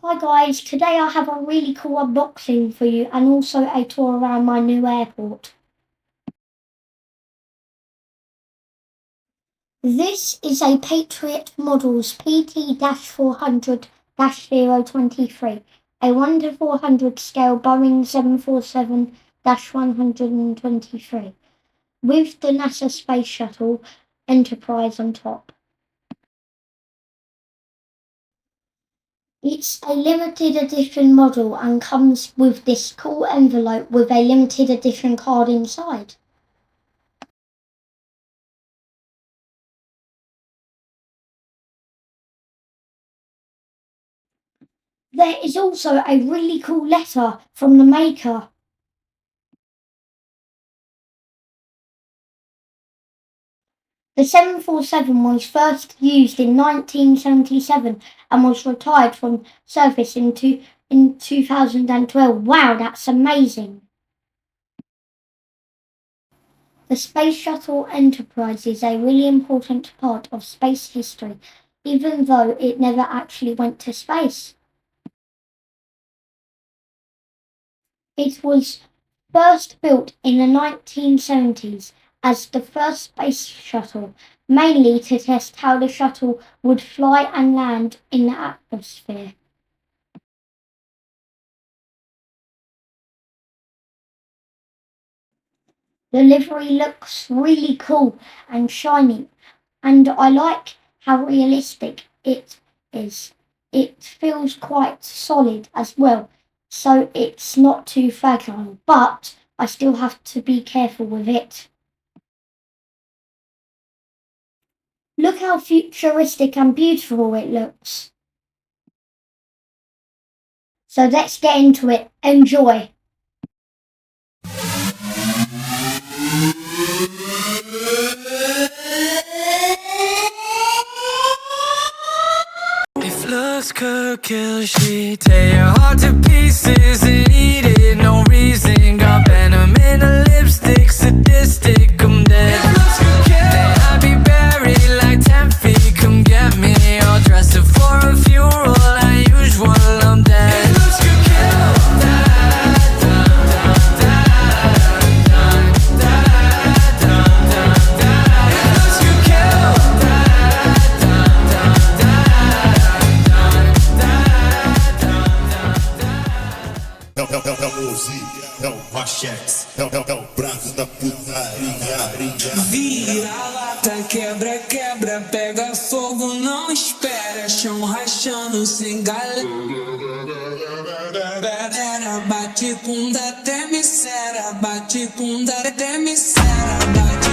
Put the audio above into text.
Hi guys, today I have a really cool unboxing for you and also a tour around my new airport. This is a Patriot Models PT-400-023, a 1 to 400 scale Boeing 747-123 with the NASA Space Shuttle Enterprise on top. It's a limited edition model and comes with this cool envelope with a limited edition card inside. There is also a really cool letter from the maker. The 747 was first used in 1977 and was retired from service in 2012. Wow, that's amazing. The Space Shuttle Enterprise is a really important part of space history, even though it never actually went to space. It was first built in the 1970s as the first space shuttle, mainly to test how the shuttle would fly and land in the atmosphere. The livery looks really cool and shiny, and I like how realistic it is. It feels quite solid as well, so it's not too fragile, but I still have to be careful with it. Look how futuristic and beautiful it looks. So let's get into it. Enjoy. If looks could kill, she'd tear your heart to pieces and eat it. No reason, got venom in her lipstick, sadistic, I'm dead. Then I'd be buried like 10 feet, come get me. All dressed up for a funeral, unusual, I'm dead. É o música, é o Rochex, é o braço da putaria. Vira a lata, quebra, quebra, pega fogo, não espera. Chão rachando sem galera. Bate bunda, até me cera, bate bunda, até me cera, bate